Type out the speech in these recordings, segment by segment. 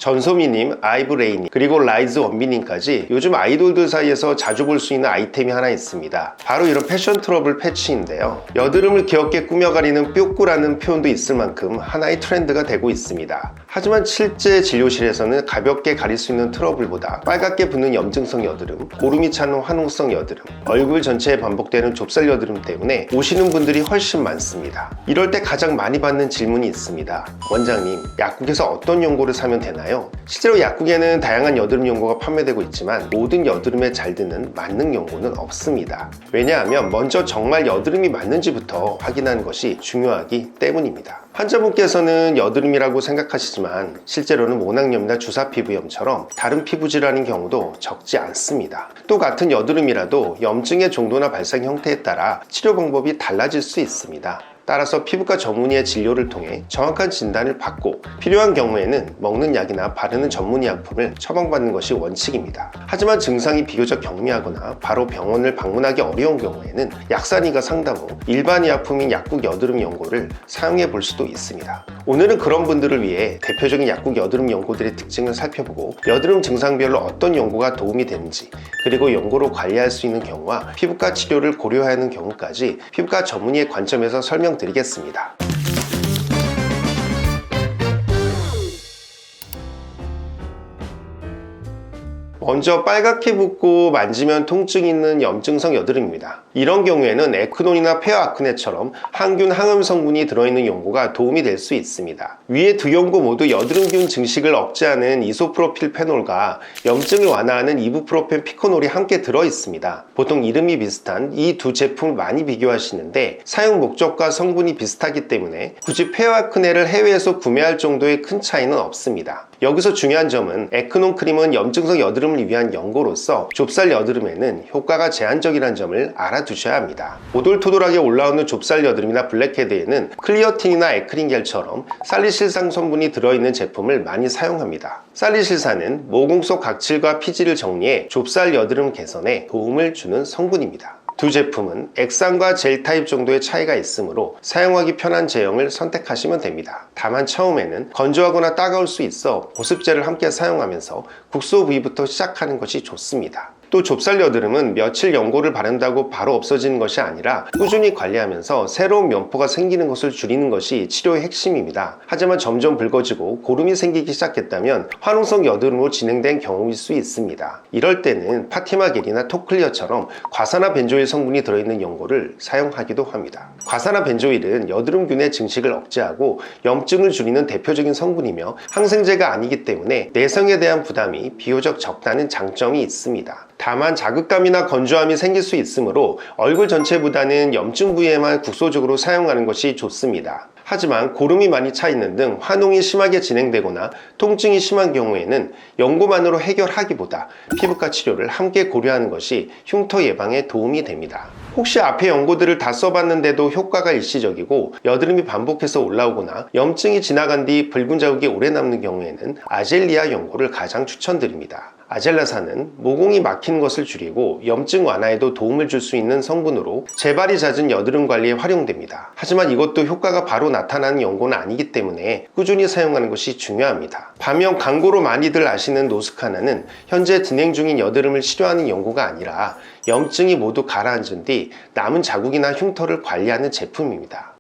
전소미님, 아이브레이님, 그리고 라이즈 원비님까지 요즘 아이돌들 사이에서 자주 볼 수 있는 아이템이 하나 있습니다. 바로 이런 패션 트러블 패치인데요. 여드름을 귀엽게 꾸며가리는 뾰꾸라는 표현도 있을 만큼 하나의 트렌드가 되고 있습니다. 하지만 실제 진료실에서는 가볍게 가릴 수 있는 트러블보다 빨갛게 붙는 염증성 여드름, 고름이 차는 화농성 여드름, 얼굴 전체에 반복되는 좁쌀 여드름 때문에 오시는 분들이 훨씬 많습니다. 이럴 때 가장 많이 받는 질문이 있습니다. 원장님, 약국에서 어떤 연고를 사면 되나요? 실제로 약국에는 다양한 여드름 연고가 판매되고 있지만 모든 여드름에 잘 드는 만능 연고는 없습니다. 왜냐하면 먼저 정말 여드름이 맞는지부터 확인하는 것이 중요하기 때문입니다. 환자분께서는 여드름이라고 생각하시지만 실제로는 모낭염이나 주사피부염처럼 다른 피부 질환인 경우도 적지 않습니다. 또 같은 여드름이라도 염증의 정도나 발생 형태에 따라 치료 방법이 달라질 수 있습니다. 따라서 피부과 전문의의 진료를 통해 정확한 진단을 받고 필요한 경우에는 먹는 약이나 바르는 전문의약품을 처방받는 것이 원칙입니다. 하지만 증상이 비교적 경미하거나 바로 병원을 방문하기 어려운 경우에는 약사님과 상담 후 일반 의약품인 약국 여드름 연고를 사용해 볼 수도 있습니다. 오늘은 그런 분들을 위해 대표적인 약국 여드름 연고들의 특징을 살펴보고 여드름 증상별로 어떤 연고가 도움이 되는지, 그리고 연고로 관리할 수 있는 경우와 피부과 치료를 고려해야 하는 경우까지 피부과 전문의의 관점에서 설명드리겠습니다. 먼저 빨갛게 붓고 만지면 통증이 있는 염증성 여드름입니다. 이런 경우에는 에크논이나 페어아크네처럼 항균, 항염 성분이 들어있는 연고가 도움이 될 수 있습니다. 위에 두 연고 모두 여드름균 증식을 억제하는 이소프로필페놀과 염증을 완화하는 이부프로펜 피코놀이 함께 들어있습니다. 보통 이름이 비슷한 이 두 제품을 많이 비교하시는데 사용 목적과 성분이 비슷하기 때문에 굳이 페어아크네를 해외에서 구매할 정도의 큰 차이는 없습니다. 여기서 중요한 점은 에크논 크림은 염증성 여드름을 위한 연고로서 좁쌀 여드름에는 효과가 제한적이라는 점을 알아두셔야 합니다. 오돌토돌하게 올라오는 좁쌀 여드름이나 블랙헤드에는 클리어틴이나 에크린겔처럼 살리실산 성분이 들어있는 제품을 많이 사용합니다. 살리실산은 모공 속 각질과 피지를 정리해 좁쌀 여드름 개선에 도움을 주는 성분입니다. 두 제품은 액상과 젤 타입 정도의 차이가 있으므로 사용하기 편한 제형을 선택하시면 됩니다. 다만 처음에는 건조하거나 따가울 수 있어 보습제를 함께 사용하면서 국소 부위부터 시작하는 것이 좋습니다. 또 좁쌀 여드름은 며칠 연고를 바른다고 바로 없어지는 것이 아니라 꾸준히 관리하면서 새로운 면포가 생기는 것을 줄이는 것이 치료의 핵심입니다. 하지만 점점 붉어지고 고름이 생기기 시작했다면 화농성 여드름으로 진행된 경우일 수 있습니다. 이럴 때는 파티마겔이나 토클리어처럼 과산화 벤조일 성분이 들어있는 연고를 사용하기도 합니다. 과산화 벤조일은 여드름균의 증식을 억제하고 염증을 줄이는 대표적인 성분이며 항생제가 아니기 때문에 내성에 대한 부담이 비교적 적다는 장점이 있습니다. 다만 자극감이나 건조함이 생길 수 있으므로 얼굴 전체보다는 염증 부위에만 국소적으로 사용하는 것이 좋습니다. 하지만 고름이 많이 차 있는 등 화농이 심하게 진행되거나 통증이 심한 경우에는 연고만으로 해결하기보다 피부과 치료를 함께 고려하는 것이 흉터 예방에 도움이 됩니다. 혹시 앞에 연고들을 다 써봤는데도 효과가 일시적이고 여드름이 반복해서 올라오거나 염증이 지나간 뒤 붉은 자국이 오래 남는 경우에는 아젤리아 연고를 가장 추천드립니다. 아젤라산은 모공이 막히는 것을 줄이고 염증 완화에도 도움을 줄 수 있는 성분으로 재발이 잦은 여드름 관리에 활용됩니다. 하지만 이것도 효과가 바로 나타나는 연고는 아니기 때문에 꾸준히 사용하는 것이 중요합니다. 반면 광고로 많이들 아시는 노스카나는 현재 진행 중인 여드름을 치료하는 연고가 아니라 염증이 모두 가라앉은 뒤 남은 자국이나 흉터를 관리하는 제품입니다.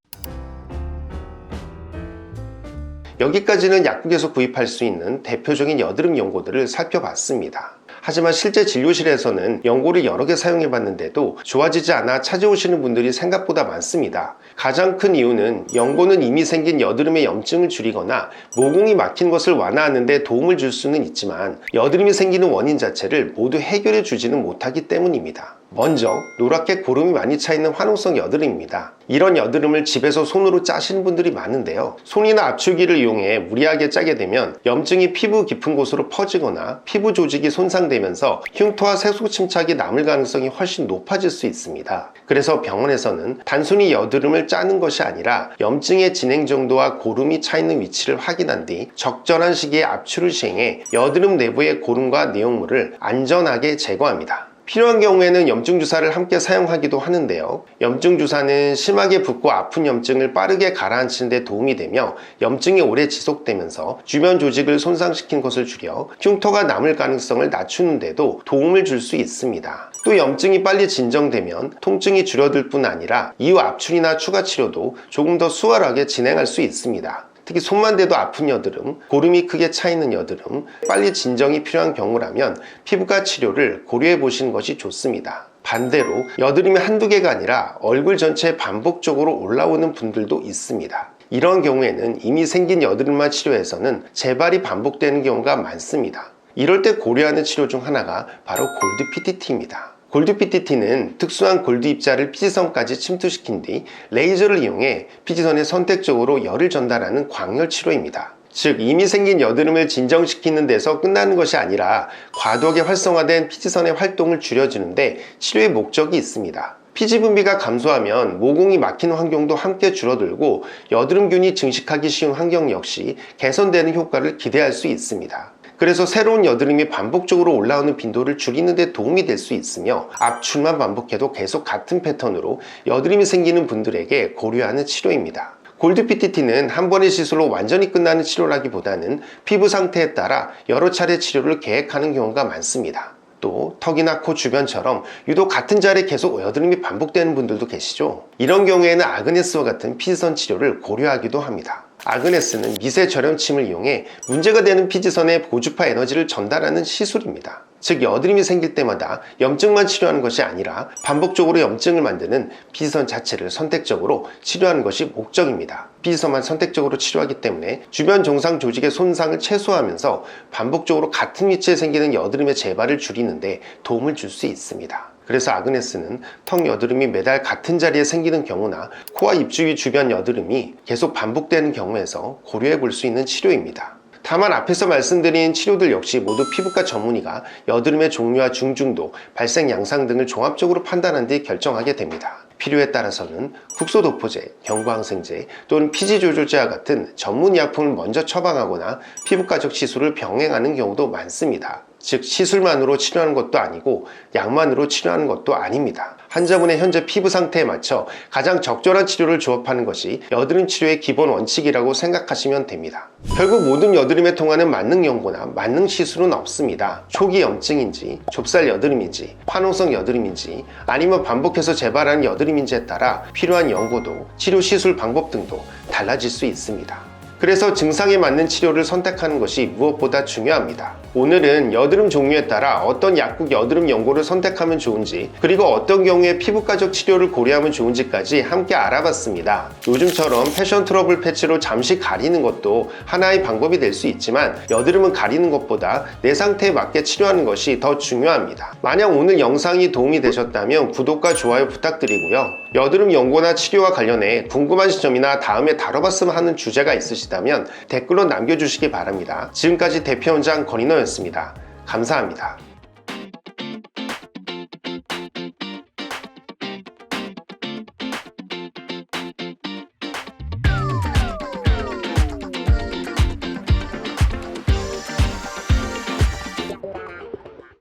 여기까지는 약국에서 구입할 수 있는 대표적인 여드름 연고들을 살펴봤습니다. 하지만 실제 진료실에서는 연고를 여러 개 사용해 봤는데도 좋아지지 않아 찾아오시는 분들이 생각보다 많습니다. 가장 큰 이유는 연고는 이미 생긴 여드름의 염증을 줄이거나 모공이 막힌 것을 완화하는 데 도움을 줄 수는 있지만 여드름이 생기는 원인 자체를 모두 해결해 주지는 못하기 때문입니다. 먼저 노랗게 고름이 많이 차 있는 화농성 여드름입니다. 이런 여드름을 집에서 손으로 짜시는 분들이 많은데요, 손이나 압출기를 이용해 무리하게 짜게 되면 염증이 피부 깊은 곳으로 퍼지거나 피부 조직이 손상되면서 흉터와 세수 침착이 남을 가능성이 훨씬 높아질 수 있습니다. 그래서 병원에서는 단순히 여드름을 짜는 것이 아니라 염증의 진행 정도와 고름이 차 있는 위치를 확인한 뒤 적절한 시기에 압출을 시행해 여드름 내부의 고름과 내용물을 안전하게 제거합니다. 필요한 경우에는 염증 주사를 함께 사용하기도 하는데요. 염증 주사는 심하게 붓고 아픈 염증을 빠르게 가라앉히는 데 도움이 되며 염증이 오래 지속되면서 주변 조직을 손상시킨 것을 줄여 흉터가 남을 가능성을 낮추는 데도 도움을 줄 수 있습니다. 또 염증이 빨리 진정되면 통증이 줄어들 뿐 아니라 이후 압출이나 추가 치료도 조금 더 수월하게 진행할 수 있습니다. 특히 손만 대도 아픈 여드름, 고름이 크게 차 있는 여드름, 빨리 진정이 필요한 경우라면 피부과 치료를 고려해 보시는 것이 좋습니다. 반대로 여드름이 한두 개가 아니라 얼굴 전체에 반복적으로 올라오는 분들도 있습니다. 이런 경우에는 이미 생긴 여드름만 치료해서는 재발이 반복되는 경우가 많습니다. 이럴 때 고려하는 치료 중 하나가 바로 골드 PTT입니다. 골드 PTT는 특수한 골드 입자를 피지선까지 침투시킨 뒤 레이저를 이용해 피지선에 선택적으로 열을 전달하는 광열 치료입니다. 즉 이미 생긴 여드름을 진정시키는 데서 끝나는 것이 아니라 과도하게 활성화된 피지선의 활동을 줄여주는데 치료의 목적이 있습니다. 피지 분비가 감소하면 모공이 막히는 환경도 함께 줄어들고 여드름균이 증식하기 쉬운 환경 역시 개선되는 효과를 기대할 수 있습니다. 그래서 새로운 여드름이 반복적으로 올라오는 빈도를 줄이는 데 도움이 될 수 있으며 압출만 반복해도 계속 같은 패턴으로 여드름이 생기는 분들에게 고려하는 치료입니다. 골드 PTT는 한 번의 시술로 완전히 끝나는 치료라기보다는 피부 상태에 따라 여러 차례 치료를 계획하는 경우가 많습니다. 또 턱이나 코 주변처럼 유독 같은 자리에 계속 여드름이 반복되는 분들도 계시죠. 이런 경우에는 아그네스와 같은 피지선 치료를 고려하기도 합니다. 아그네스는 미세 절연침을 이용해 문제가 되는 피지선에 고주파 에너지를 전달하는 시술입니다. 즉 여드름이 생길 때마다 염증만 치료하는 것이 아니라 반복적으로 염증을 만드는 피지선 자체를 선택적으로 치료하는 것이 목적입니다. 피지선만 선택적으로 치료하기 때문에 주변 정상 조직의 손상을 최소화하면서 반복적으로 같은 위치에 생기는 여드름의 재발을 줄이는데 도움을 줄 수 있습니다. 그래서 아그네스는 턱 여드름이 매달 같은 자리에 생기는 경우나 코와 입 주위 주변 여드름이 계속 반복되는 경우에서 고려해 볼 수 있는 치료입니다. 다만 앞에서 말씀드린 치료들 역시 모두 피부과 전문의가 여드름의 종류와 중증도, 발생 양상 등을 종합적으로 판단한 뒤 결정하게 됩니다. 필요에 따라서는 국소도포제, 경구항생제 또는 피지조절제와 같은 전문의약품을 먼저 처방하거나 피부과적 시술을 병행하는 경우도 많습니다. 즉 시술만으로 치료하는 것도 아니고 약만으로 치료하는 것도 아닙니다. 환자분의 현재 피부 상태에 맞춰 가장 적절한 치료를 조합하는 것이 여드름 치료의 기본 원칙이라고 생각하시면 됩니다. 결국 모든 여드름에 통하는 만능 연고나 만능 시술은 없습니다. 초기 염증인지, 좁쌀 여드름인지, 화농성 여드름인지, 아니면 반복해서 재발하는 여드름인지에 따라 필요한 연고도, 치료 시술 방법 등도 달라질 수 있습니다. 그래서 증상에 맞는 치료를 선택하는 것이 무엇보다 중요합니다. 오늘은 여드름 종류에 따라 어떤 약국 여드름 연고를 선택하면 좋은지, 그리고 어떤 경우에 피부과적 치료를 고려하면 좋은지까지 함께 알아봤습니다. 요즘처럼 패션 트러블 패치로 잠시 가리는 것도 하나의 방법이 될 수 있지만 여드름은 가리는 것보다 내 상태에 맞게 치료하는 것이 더 중요합니다. 만약 오늘 영상이 도움이 되셨다면 구독과 좋아요 부탁드리고요. 여드름 연고나 치료와 관련해 궁금하신 점이나 다음에 다뤄봤으면 하는 주제가 있으시다면 댓글로 남겨주시기 바랍니다. 지금까지 대표원장 권인호였습니다. 감사합니다.